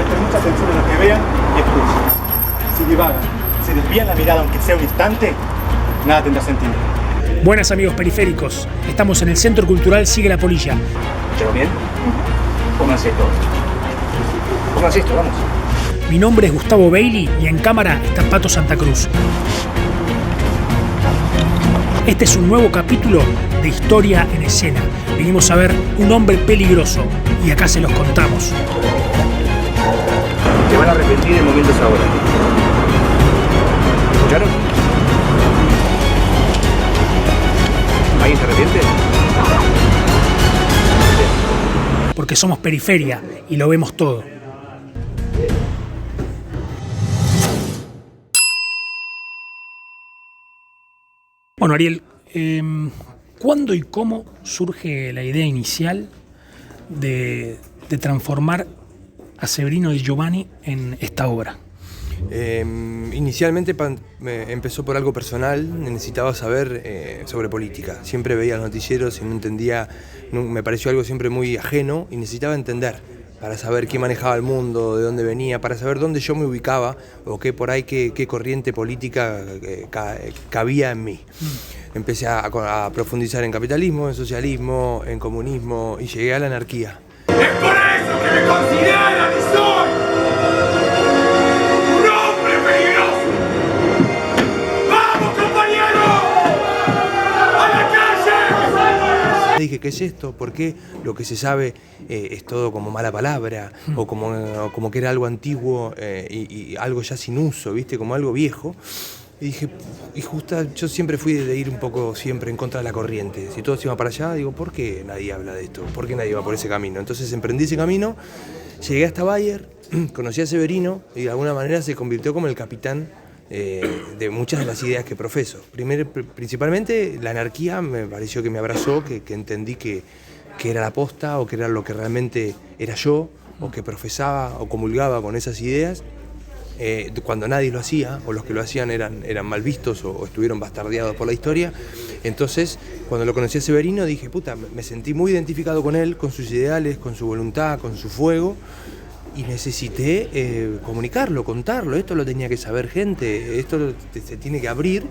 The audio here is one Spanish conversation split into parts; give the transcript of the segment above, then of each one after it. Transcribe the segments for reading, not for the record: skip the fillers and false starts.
presten mucha atención a lo que vean y escuchen. Si divagan, si desvían la mirada aunque sea un instante, nada tendrá sentido. Buenas amigos periféricos, estamos en el Centro Cultural Sigue la Polilla. ¿Escucharon bien? Pónganse esto. Pónganse esto, vamos. Mi nombre es Gustavo Bailey y en cámara está Pato Santa Cruz. Este es un nuevo capítulo de Historia en Escena. Vinimos a ver un hombre peligroso y acá se los contamos. Se van a arrepentir en momentos ahora. ¿Escucharon? ¿Alguien se arrepiente? Porque somos periferia y lo vemos todo. Bueno, Ariel, ¿cuándo y cómo surge la idea inicial de transformar a Severino Di Giovanni en esta obra? Inicialmente empezó por algo personal, necesitaba saber sobre política. Siempre veía los noticieros y no entendía, me pareció algo siempre muy ajeno y necesitaba entender para saber qué manejaba el mundo, de dónde venía, para saber dónde yo me ubicaba o qué corriente política cabía en mí. Empecé a profundizar en capitalismo, en socialismo, en comunismo y llegué a la anarquía. ¡Es por eso que me consideran y soy un hombre peligroso! ¡Vamos, compañeros! ¡A la calle! Dije, ¿qué es esto? ¿Por qué lo que se sabe es todo como mala palabra? O como que era algo antiguo y algo ya sin uso, ¿viste? Como algo viejo. Y dije, y justo yo siempre fui de ir un poco siempre en contra de la corriente. Si todos iban para allá, digo, ¿por qué nadie habla de esto? ¿Por qué nadie va por ese camino? Entonces emprendí ese camino, llegué hasta Bayer, conocí a Severino y de alguna manera se convirtió como el capitán de muchas de las ideas que profeso. Principalmente la anarquía me pareció que me abrazó, que entendí que era la posta o que era lo que realmente era yo, o que profesaba o comulgaba con esas ideas. Cuando nadie lo hacía, o los que lo hacían eran mal vistos o estuvieron bastardeados por la historia. Entonces, cuando lo conocí a Severino, dije, puta, me sentí muy identificado con él, con sus ideales, con su voluntad, con su fuego, y necesité comunicarlo, contarlo. Esto lo tenía que saber gente, esto se tiene que abrir,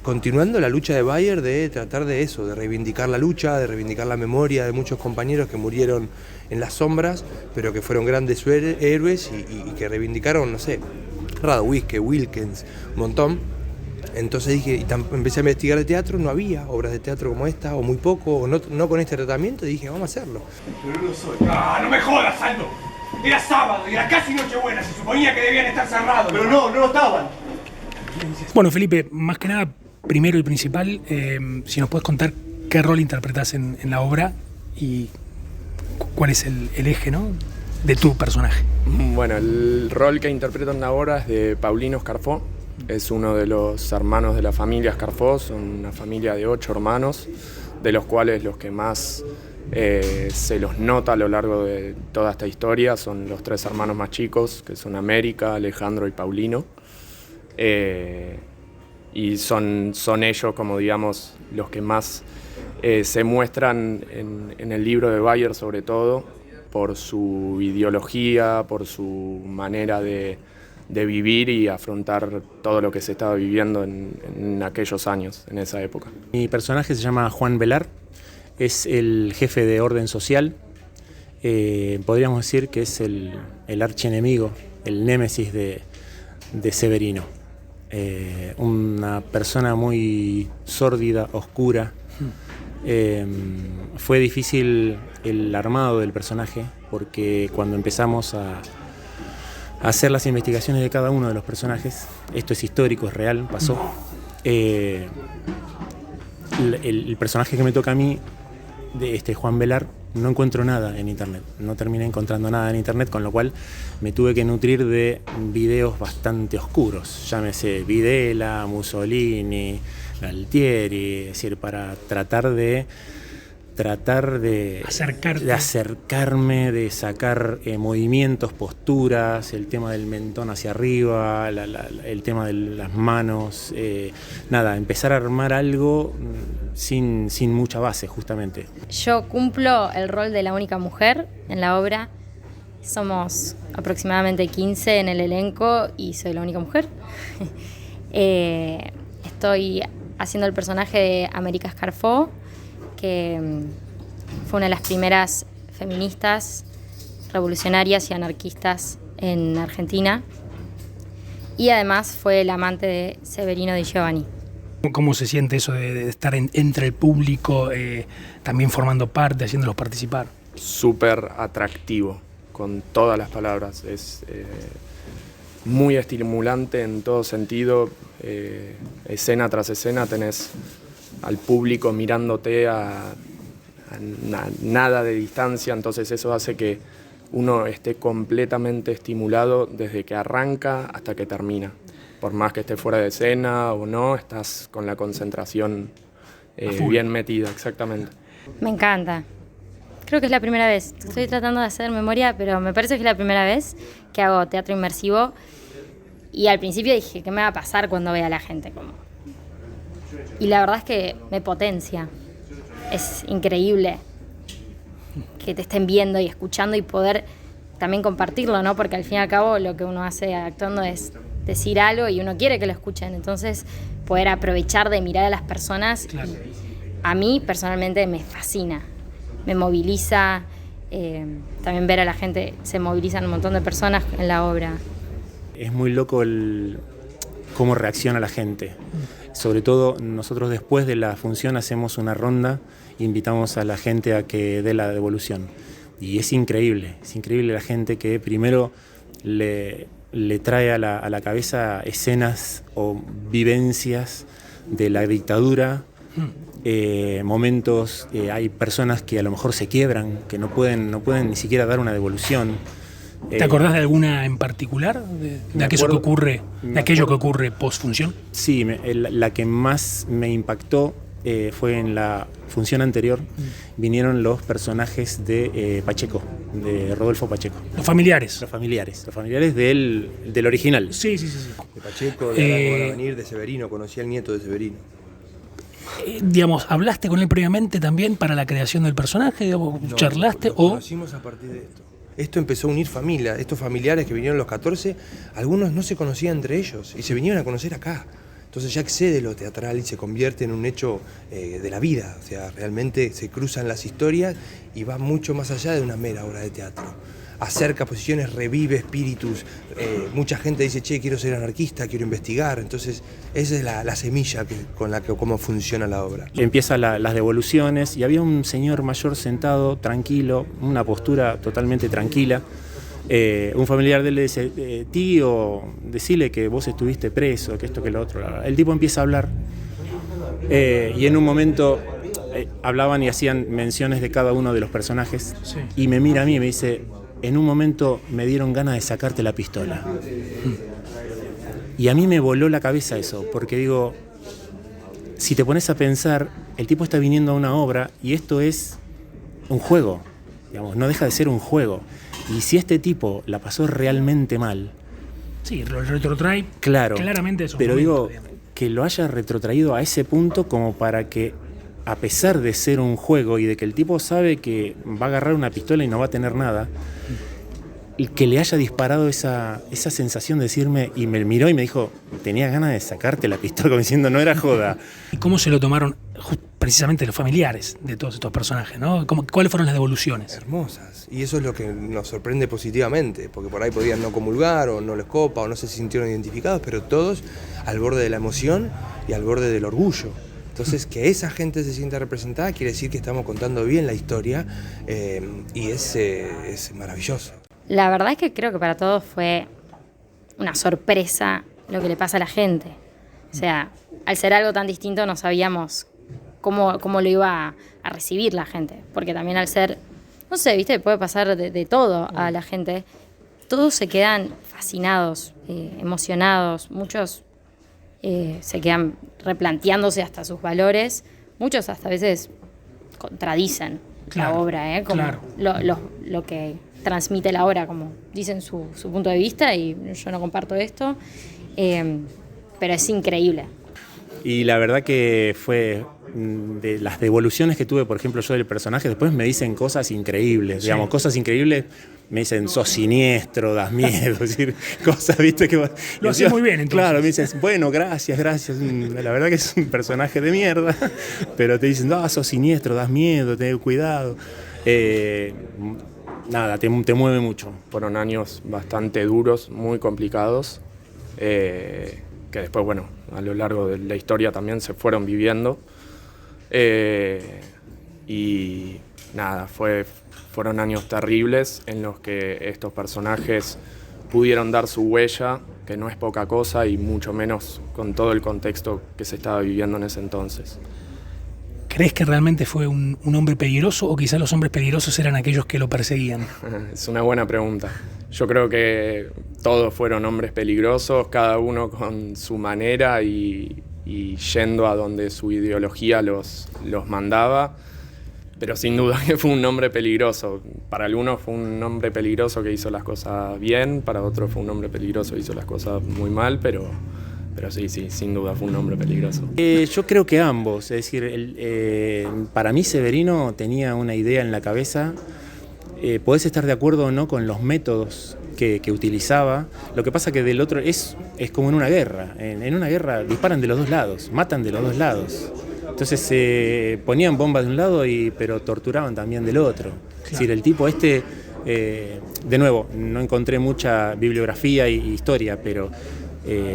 continuando la lucha de Bayer de tratar de eso, de reivindicar la lucha, de reivindicar la memoria de muchos compañeros que murieron en las sombras, pero que fueron grandes héroes y que reivindicaron, no sé, Radowitzki, Wilkins, un montón. Entonces dije, empecé a investigar de teatro, no había obras de teatro como esta, o muy poco, o no con este tratamiento, y dije, vamos a hacerlo. Pero no soy. ¡Ah, no me jodas, Aldo! Era sábado, era casi Nochebuena, se suponía que debían estar cerrados. Pero no lo estaban. Bueno, Felipe, más que nada, primero y principal, si nos puedes contar qué rol interpretás en la obra y cuál es el eje, ¿no?, de tu personaje. Bueno, el rol que interpreto en la obra es de Paulino Scarfó. Es uno de los hermanos de la familia Scarfó, son una familia de 8 hermanos, de los cuales los que más se los nota a lo largo de toda esta historia son los 3 hermanos más chicos, que son América, Alejandro y Paulino. Y son ellos, como digamos, los que más se muestran en el libro de Bayer, sobre todo, por su ideología, por su manera de vivir y afrontar todo lo que se estaba viviendo en aquellos años, en esa época. Mi personaje se llama Juan Velar, es el jefe de orden social, podríamos decir que es el archienemigo, el némesis de Severino. Una persona muy sórdida, oscura. Fue difícil el armado del personaje porque cuando empezamos a hacer las investigaciones de cada uno de los personajes, esto es histórico, es real, pasó, el personaje que me toca a mí, de Juan Velar, no encuentro nada en internet, no terminé encontrando nada en internet, con lo cual me tuve que nutrir de videos bastante oscuros, llámese Videla, Mussolini, Galtieri, es decir, para tratar de acercarme, de sacar movimientos, posturas, el tema del mentón hacia arriba, el tema de las manos, empezar a armar algo sin mucha base, justamente. Yo cumplo el rol de la única mujer en la obra Somos aproximadamente 15 en el elenco y soy la única mujer. Estoy haciendo el personaje de América Scarfo, que fue una de las primeras feministas, revolucionarias y anarquistas en Argentina. Y además fue el amante de Severino Di Giovanni. ¿Cómo se siente eso de estar entre el público, también formando parte, haciéndolos participar? Súper atractivo, con todas las palabras. Es muy estimulante en todo sentido. Escena tras escena tenés al público mirándote a nada de distancia, entonces eso hace que uno esté completamente estimulado desde que arranca hasta que termina. Por más que esté fuera de escena o no, estás con la concentración bien metida, exactamente. Me encanta. Creo que es la primera vez. Estoy tratando de hacer memoria, pero me parece que es la primera vez que hago teatro inmersivo. Y al principio dije, ¿qué me va a pasar cuando vea a la gente? Y la verdad es que me potencia. Es increíble que te estén viendo y escuchando y poder también compartirlo, ¿no? Porque al fin y al cabo lo que uno hace actuando es decir algo y uno quiere que lo escuchen. Entonces, poder aprovechar de mirar a las personas, claro. A mí personalmente me fascina, me moviliza. También ver a la gente, se movilizan un montón de personas en la obra. Es muy loco cómo reacciona la gente. Sobre todo nosotros después de la función hacemos una ronda, invitamos a la gente a que dé la devolución. Y es increíble la gente que primero le trae a la cabeza escenas o vivencias de la dictadura, momentos, hay personas que a lo mejor se quiebran, que no pueden ni siquiera dar una devolución. ¿Te acordás de alguna en particular? De aquello que ocurre post-función. Sí, la que más me impactó fue en la función anterior. Vinieron los personajes de Pacheco, de Rodolfo Pacheco. Los familiares. Los familiares del original. Sí. De Pacheco, de van a venir, de Severino, conocí al nieto de Severino. Digamos, ¿hablaste con él previamente también para la creación del personaje? ¿Charlaste? Lo conocimos a partir de esto. Esto empezó a unir familias, estos familiares que vinieron los 14, algunos no se conocían entre ellos y se vinieron a conocer acá. Entonces ya excede lo teatral y se convierte en un hecho de la vida. O sea, realmente se cruzan las historias y va mucho más allá de una mera obra de teatro. Acerca posiciones, revive espíritus. Mucha gente dice, che, quiero ser anarquista, quiero investigar. Entonces esa es la semilla con la que cómo funciona la obra. Empiezan las devoluciones y había un señor mayor sentado, tranquilo, una postura totalmente tranquila. Un familiar de él le dice, tío, decile que vos estuviste preso, que esto, que lo otro. El tipo empieza a hablar y en un momento hablaban y hacían menciones de cada uno de los personajes. Sí. Y me mira a mí y me dice, en un momento me dieron ganas de sacarte la pistola. Y a mí me voló la cabeza eso, porque digo, si te pones a pensar, el tipo está viniendo a una obra y esto es un juego, digamos, no deja de ser un juego. Y si este tipo la pasó realmente mal... Sí, lo retrotrae claro, claramente eso. Pero digo, que lo haya retrotraído a ese punto como para que, a pesar de ser un juego y de que el tipo sabe que va a agarrar una pistola y no va a tener nada, y que le haya disparado esa sensación de decirme, y me miró y me dijo, tenía ganas de sacarte la pistola, como diciendo, no era joda. ¿Y cómo se lo tomaron precisamente los familiares de todos estos personajes, ¿no? ¿Cuáles fueron las devoluciones? Hermosas. Y eso es lo que nos sorprende positivamente, porque por ahí podían no comulgar o no les copa o no se sintieron identificados, pero todos al borde de la emoción y al borde del orgullo. Entonces, que esa gente se sienta representada quiere decir que estamos contando bien la historia y es maravilloso. La verdad es que creo que para todos fue una sorpresa lo que le pasa a la gente. O sea, al ser algo tan distinto no sabíamos cómo lo iba a recibir la gente. Porque también al ser, no sé, viste, puede pasar de todo a la gente. Todos se quedan fascinados, emocionados. Muchos se quedan replanteándose hasta sus valores. Muchos hasta a veces contradicen la obra, como lo que transmite la obra, como dicen su punto de vista, y yo no comparto esto, pero es increíble. Y la verdad que fue de las devoluciones que tuve, por ejemplo, yo del personaje, después me dicen cosas increíbles, digamos, cosas increíbles me dicen, sos siniestro, das miedo, es decir, cosas, viste, que... Lo haces muy bien, entonces. Claro, me dicen, bueno, gracias. La verdad que es un personaje de mierda, pero te dicen, no, sos siniestro, das miedo, ten cuidado. Nada, te mueve mucho. Fueron años bastante duros, muy complicados, que después, bueno, a lo largo de la historia también se fueron viviendo. Y nada, fueron años terribles en los que estos personajes pudieron dar su huella, que no es poca cosa, y mucho menos con todo el contexto que se estaba viviendo en ese entonces. ¿Crees que realmente fue un hombre peligroso o quizás los hombres peligrosos eran aquellos que lo perseguían? Es una buena pregunta. Yo creo que todos fueron hombres peligrosos, cada uno con su manera y yendo a donde su ideología los mandaba. Pero sin duda que fue un hombre peligroso. Para algunos fue un hombre peligroso que hizo las cosas bien, para otros fue un hombre peligroso que hizo las cosas muy mal, pero sí, sin duda fue un hombre peligroso. Yo creo que ambos, es decir, para mí Severino tenía una idea en la cabeza, podés estar de acuerdo o no con los métodos que utilizaba, lo que pasa que del otro es como en una guerra, en una guerra disparan de los dos lados, matan de los dos lados. Entonces ponían bombas de un lado pero torturaban también del otro. Claro. Es decir, el tipo de nuevo, no encontré mucha bibliografía e historia, pero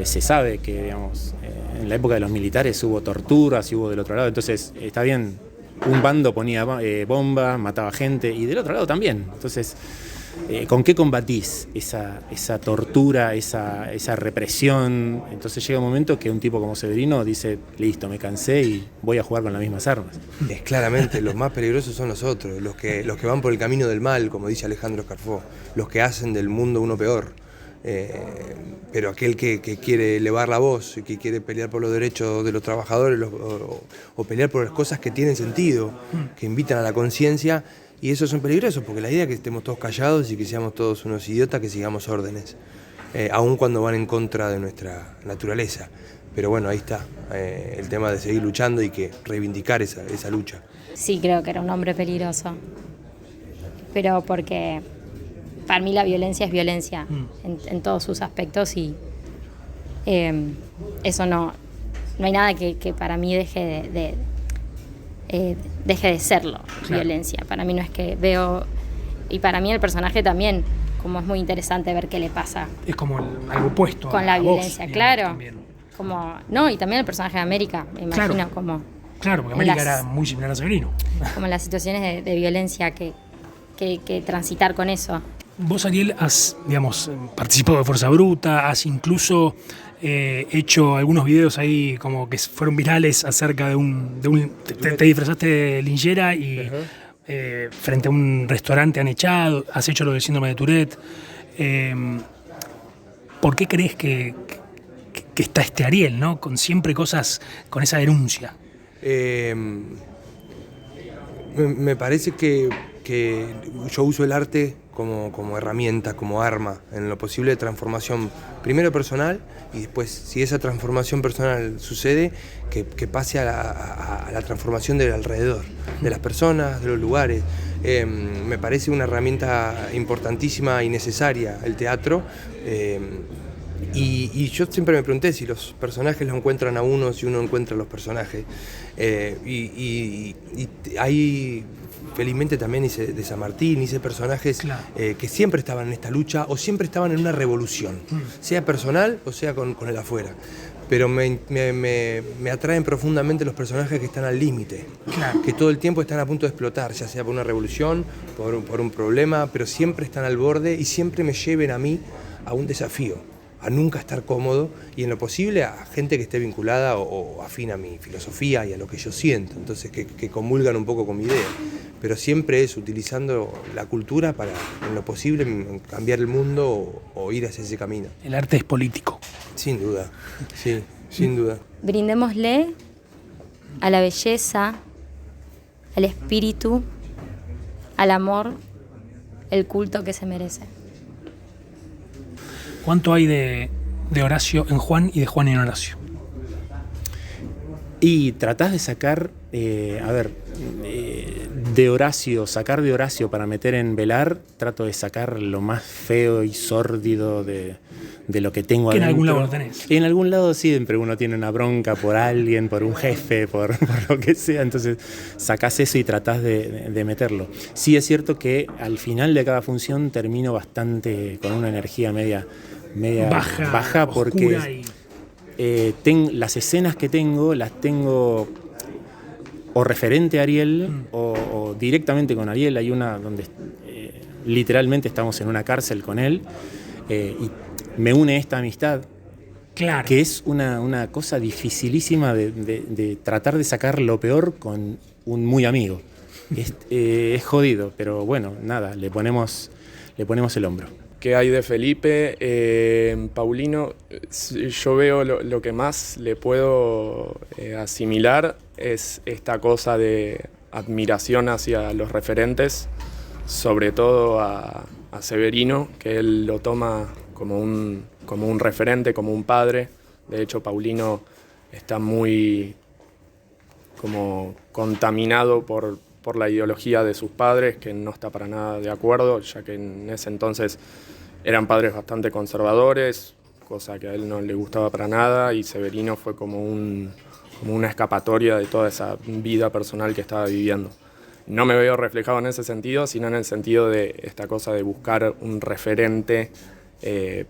se sabe que, digamos, en la época de los militares hubo torturas y hubo del otro lado. Entonces, está bien, un bando ponía bombas, mataba gente, y del otro lado también. Entonces, ¿con qué combatís esa tortura, esa represión? Entonces llega un momento que un tipo como Severino dice, listo, me cansé y voy a jugar con las mismas armas. Es claramente, los más peligrosos son los otros, los que van por el camino del mal, como dice Alejandro Scarfó, los que hacen del mundo uno peor. Pero aquel que quiere elevar la voz y que quiere pelear por los derechos de los trabajadores o pelear por las cosas que tienen sentido, que invitan a la conciencia, y esos son peligrosos, porque la idea es que estemos todos callados y que seamos todos unos idiotas, que sigamos órdenes, aun cuando van en contra de nuestra naturaleza. Pero bueno, ahí está el tema de seguir luchando y que reivindicar esa lucha. Sí, creo que era un hombre peligroso, pero porque para mí la violencia es violencia en todos sus aspectos, y eso no hay nada que para mí deje de serlo, claro. Violencia. Para mí no es que veo, y para mí el personaje también, como es muy interesante ver qué le pasa. Es como algo opuesto con la violencia, voz, claro. También. Como, no, y también el personaje de América, me imagino, claro. Como... Claro, porque América era muy similar a Severino. Como las situaciones de violencia que transitar con eso. Vos, Ariel, has, digamos, participado de Fuerza Bruta, has incluso hecho algunos videos ahí como que fueron virales acerca de te disfrazaste de linchera y frente a un restaurante han echado, has hecho lo del síndrome de Tourette. ¿Por qué crees que está Ariel, ¿no? Con siempre cosas, con esa denuncia? Me parece que yo uso el arte como herramienta, como arma, en lo posible de transformación, primero personal, y después, si esa transformación personal sucede, que pase a la transformación del alrededor, de las personas, de los lugares. Me parece una herramienta importantísima y necesaria el teatro, y yo siempre me pregunté si los personajes lo encuentran a uno, si uno encuentra a los personajes, y hay... Felizmente también hice de San Martín, hice personajes claro. Que siempre estaban en esta lucha o siempre estaban en una revolución, sea personal o sea con el afuera. Pero me atraen profundamente los personajes que están al límite, claro. Que todo el tiempo están a punto de explotar, ya sea por una revolución, por un problema, pero siempre están al borde y siempre me lleven a mí a un desafío, a nunca estar cómodo y en lo posible a gente que esté vinculada o afín a mi filosofía y a lo que yo siento, entonces que comulgan un poco con mi idea. Pero siempre es utilizando la cultura para, en lo posible, cambiar el mundo o ir hacia ese camino. El arte es político. Sin duda, sí, sin duda. Brindémosle a la belleza, al espíritu, al amor, el culto que se merece. ¿Cuánto hay de Horacio en Juan y de Juan en Horacio? Y tratás de sacar, de Horacio, sacar de Horacio para meter en Velar, trato de sacar lo más feo y sórdido de lo que tengo Que adentro. en algún lado lo tenés. En algún lado siempre uno tiene una bronca por alguien, por un jefe, por lo que sea, entonces sacás eso y tratás de meterlo. Sí es cierto que al final de cada función termino bastante con una energía media baja porque las escenas que tengo las tengo o referente a Ariel o directamente con Ariel. Hay una donde literalmente estamos en una cárcel con él y me une esta amistad, Claro. que es una cosa dificilísima de tratar de sacar lo peor con un muy amigo. Es jodido, pero bueno, nada, le ponemos el hombro. ¿Qué hay de Felipe? Paulino, yo veo lo que más le puedo asimilar es esta cosa de admiración hacia los referentes, sobre todo a Severino, que él lo toma como un referente, como un padre. De hecho, Paulino está muy como contaminado por la ideología de sus padres, que no está para nada de acuerdo, ya que en ese entonces eran padres bastante conservadores, cosa que a él no le gustaba para nada, y Severino fue como una escapatoria de toda esa vida personal que estaba viviendo. No me veo reflejado en ese sentido, sino en el sentido de esta cosa de buscar un referente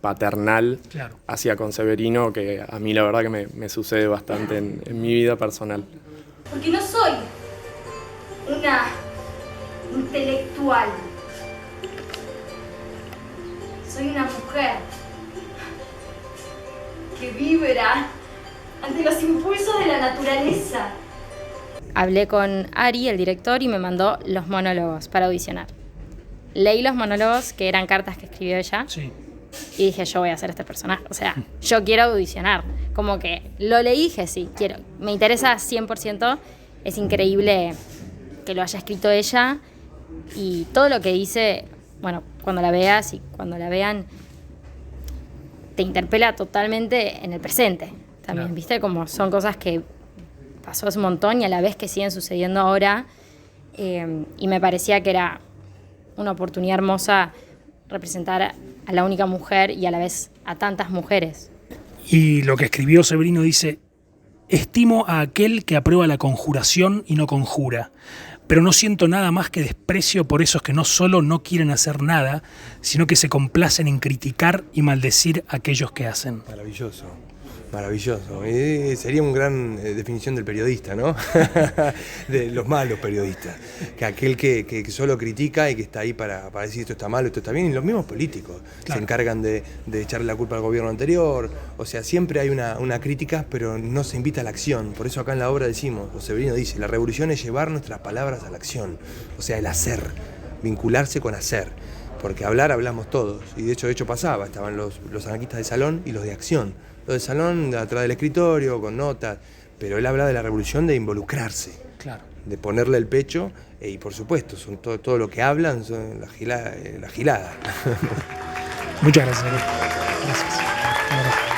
paternal Claro. hacia con Severino, que a mí la verdad que me sucede bastante en mi vida personal. Porque no soy una intelectual. Soy una mujer que vibra ante los impulsos de la naturaleza. Hablé con Ari, el director, y me mandó los monólogos para audicionar. Leí los monólogos, que eran cartas que escribió ella, Sí. y dije, yo voy a hacer este personaje. O sea, yo quiero audicionar. Como que lo leí y dije, sí, quiero. Me interesa 100%. Es increíble que lo haya escrito ella. Y todo lo que dice, bueno, cuando la veas y cuando la vean, te interpela totalmente en el presente. También, Claro. ¿viste? Como son cosas que pasó hace un montón y a la vez que siguen sucediendo ahora. Y me parecía que era una oportunidad hermosa representar a la única mujer y a la vez a tantas mujeres. Y lo que escribió Severino dice: estimo a aquel que aprueba la conjuración y no conjura, pero no siento nada más que desprecio por esos que no solo no quieren hacer nada, sino que se complacen en criticar y maldecir a aquellos que hacen. Maravilloso, maravilloso. Sería una gran definición del periodista, ¿no? De los malos periodistas. Que aquel que solo critica y que está ahí para decir esto está mal, esto está bien. Y los mismos políticos Claro. se encargan de echarle la culpa al gobierno anterior. O sea, siempre hay una crítica, pero no se invita a la acción. Por eso acá en la obra decimos, o Severino dice, la revolución es llevar nuestras palabras a la acción. O sea, el hacer, vincularse con hacer. Porque hablar hablamos todos. Y de hecho pasaba, estaban los anarquistas de salón y los de acción. Los de salón atrás del escritorio, con notas, pero él habla de la revolución de involucrarse, Claro. de ponerle el pecho, y por supuesto, son todo lo que hablan, son la gilada. Muchas gracias. Gracias.